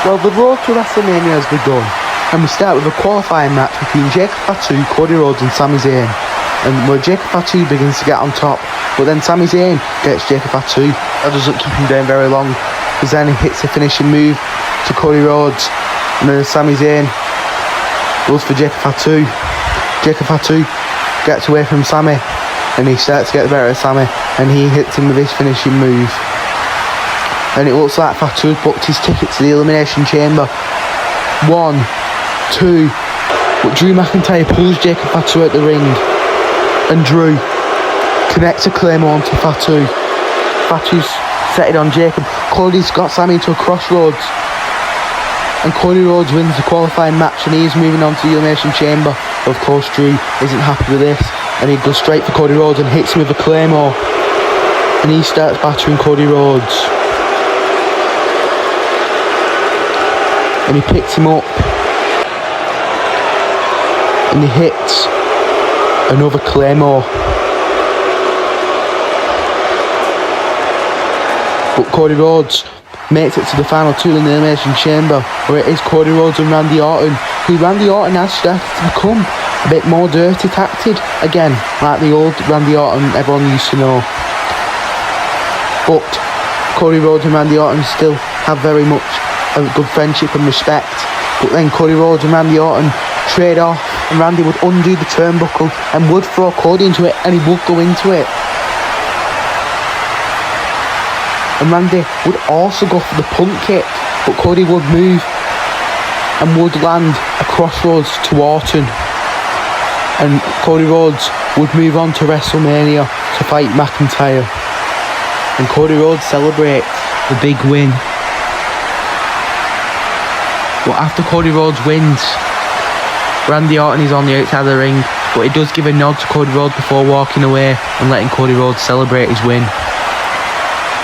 Well, the road to WrestleMania has begun, and we start with a qualifying match between Jacob Fatu, Cody Rhodes and Sami Zayn. And where Jacob Fatu begins to get on top, but then Sami Zayn gets Jacob Fatu. That doesn't keep him down very long, because then he hits a finishing move to Cody Rhodes, and then Sami Zayn goes for Jacob Fatu. Jacob Fatu gets away from Sami, and he starts to get the better of Sami, and he hits him with his finishing move. And it looks like Fatu has booked his ticket to the Elimination Chamber. 1, 2, but Drew McIntyre pulls Jacob Fatu out the ring, and Drew connects a Claymore onto Fatu. Fatu's set it on Jacob. Cody's got Sami into a crossroads, and Cody Rhodes wins the qualifying match, and he is moving on to the Elimination Chamber. Of course, Drew isn't happy with this, and he goes straight for Cody Rhodes and hits him with a Claymore, and he starts battering Cody Rhodes. And he picks him up, and he hits another Claymore. But Cody Rhodes makes it to the final two in the Elimination Chamber, where it is Cody Rhodes and Randy Orton, who Randy Orton has started to become a bit more dirty tacted again, like the old Randy Orton everyone used to know. But Cody Rhodes and Randy Orton still have very much a good friendship and respect. But then Cody Rhodes and Randy Orton trade off, and Randy would undo the turnbuckle and would throw Cody into it, and he would go into it. And Randy would also go for the punt kick, but Cody would move and would land a crossroads to Orton, and Cody Rhodes would move on to WrestleMania to fight McIntyre, and Cody Rhodes celebrates the big win. But after Cody Rhodes wins, Randy Orton is on the outside of the ring, but he does give a nod to Cody Rhodes before walking away and letting Cody Rhodes celebrate his win.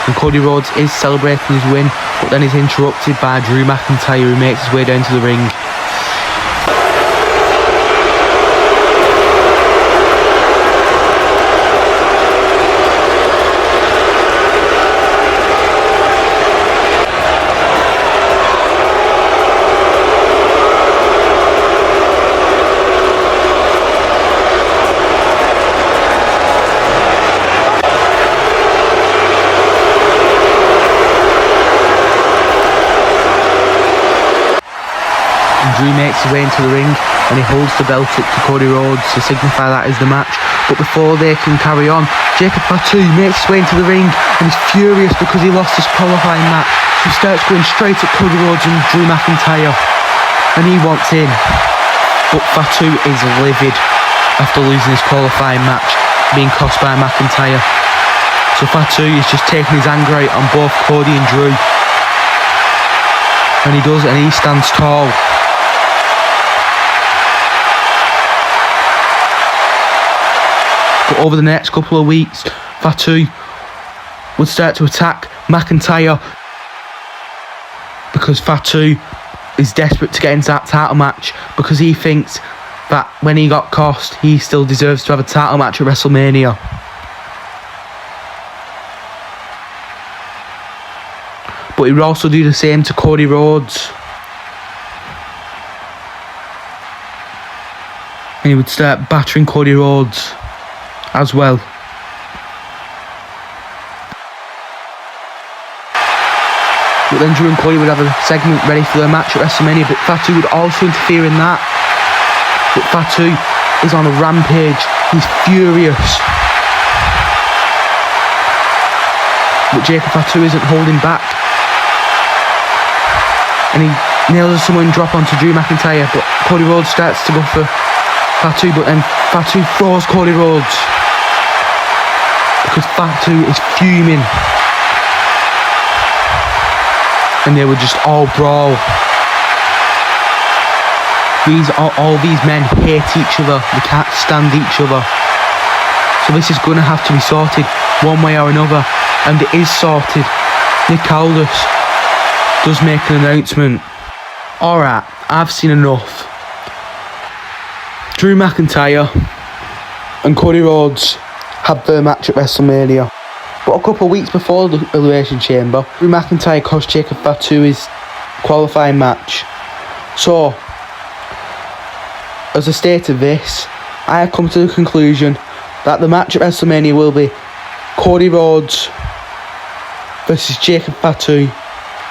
And Cody Rhodes is celebrating his win, but then is interrupted by Drew McIntyre, who makes his way down to the ring. Drew makes his way into the ring, and he holds the belt up to Cody Rhodes to signify that is the match. But before they can carry on, Jacob Fatu makes his way into the ring, and he's furious because he lost his qualifying match. So he starts going straight at Cody Rhodes and Drew McIntyre, and he wants in. But Fatu is livid after losing his qualifying match, being cost by McIntyre. So Fatu is just taking his anger out on both Cody and Drew. And he does, and he stands tall. But over the next couple of weeks, Fatu would start to attack McIntyre, because Fatu is desperate to get into that title match, because he thinks that when he got cost, he still deserves to have a title match at WrestleMania. But he would also do the same to Cody Rhodes. And he would start battering Cody Rhodes as well. But then Drew and Cody would have a segment ready for their match at WrestleMania, but Fatu would also interfere in that. But Fatu is on a rampage. He's furious. But Jacob Fatu isn't holding back, and he nails a Samoan drop onto Drew McIntyre, but Cody Rhodes starts to go for Fatu, but then Fatu throws Cody Rhodes, because Fatu is fuming, and they would just all brawl. All these men hate each other, they can't stand each other. So this is going to have to be sorted one way or another, and it is sorted. Nick Aldis does make an announcement. Alright, I've seen enough. Drew McIntyre and Cody Rhodes had their match at WrestleMania. But a couple of weeks before the Elimination Chamber, Drew McIntyre cost Jacob Fatu his qualifying match. So, as a state of this, I have come to the conclusion that the match at WrestleMania will be Cody Rhodes versus Jacob Fatu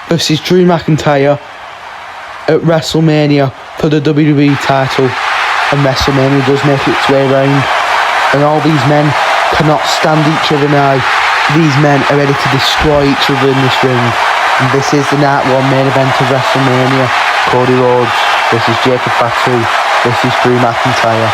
versus Drew McIntyre at WrestleMania for the WWE title. And WrestleMania does make its way round, and all these men cannot stand each other now. These men are ready to destroy each other in this ring, and this is the night one main event of WrestleMania: Cody Rhodes versus Jacob Fatu versus Drew McIntyre.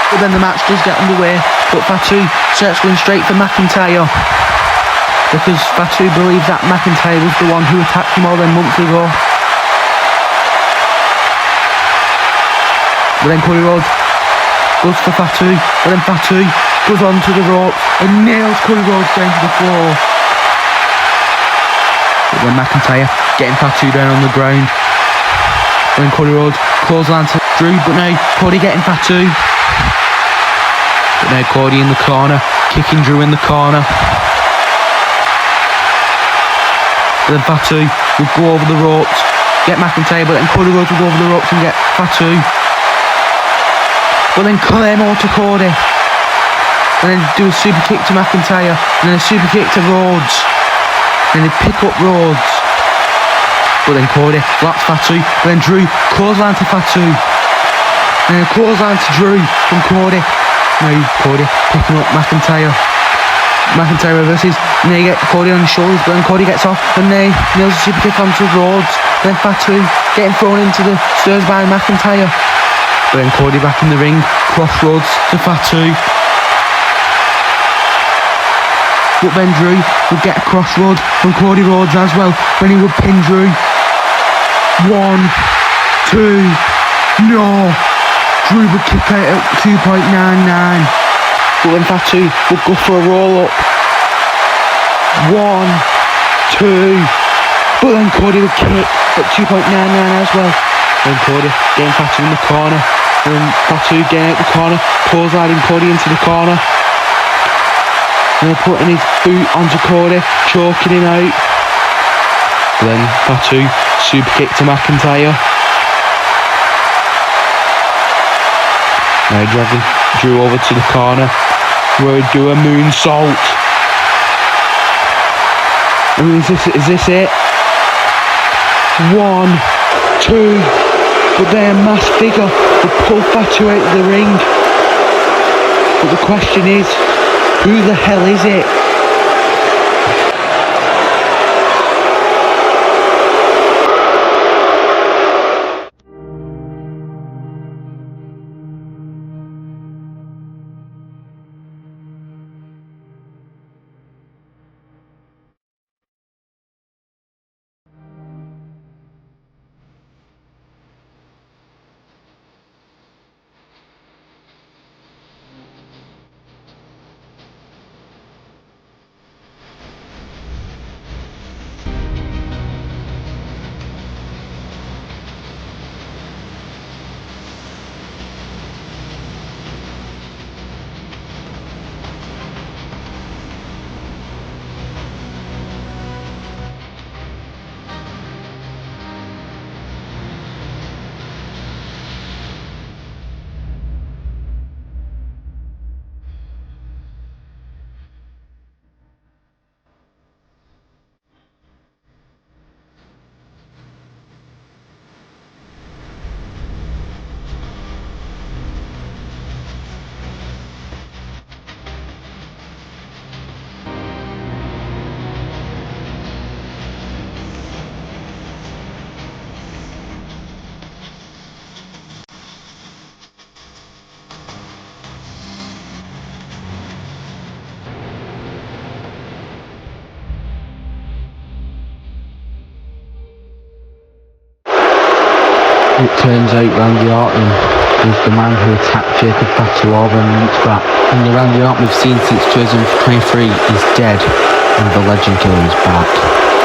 But then the match does get underway, but Fatu starts going straight for McIntyre, because Fatu believes that McIntyre was the one who attacked him all them months ago. But then Cody Rhodes goes for Fatu, but then Fatu goes onto the rope and nails Cody Rhodes down to the floor. But then McIntyre getting Fatu down on the ground. But then Cody Rhodes clothesline to Drew, but now Cody getting Fatu. But now Cody in the corner, kicking Drew in the corner. But then Fatu will go over the ropes, get McIntyre, but then Cody Rhodes will go over the ropes and get Fatu. But then Claymore to Cody. And then do a super kick to McIntyre, and then a super kick to Rhodes. And then they pick up Rhodes. But then Cody slaps Fatu, but then Drew clothesline to Fatu. And then a clothesline to Drew from Cody. Now Cody picking up McIntyre. McIntyre reverses, and they get Cody on his shoulders, but then Cody gets off and they nails a super kick onto Rhodes. Then Fatu getting thrown into the stairs by McIntyre. But then Cody back in the ring, crossroads to Fatu. But then Drew would get a crossroad from Cody Rhodes as well, when he would pin Drew. 1, 2, no! Drew would kick out at 2.99. But then Fatu would go for a roll up. 1, 2. But then Cody would kick at 2.99 as well. Then Cody getting Fatu in the corner. And then Fatu getting out the corner, clotheslining Cody into the corner. And then putting his boot onto Cody, choking him out. Then Fatu super kick to McIntyre. Now dragging Drew over to the corner, where he'd do a moonsault. I mean, is this it? 1, 2, but then a mass figure would pull Fatu out of the ring. But the question is, who the hell is it? It turns out Randy Orton was the man who attacked Jacob Fatu over months back, and the Randy Orton we've seen since 2023 is dead, and the Legend Killer is back.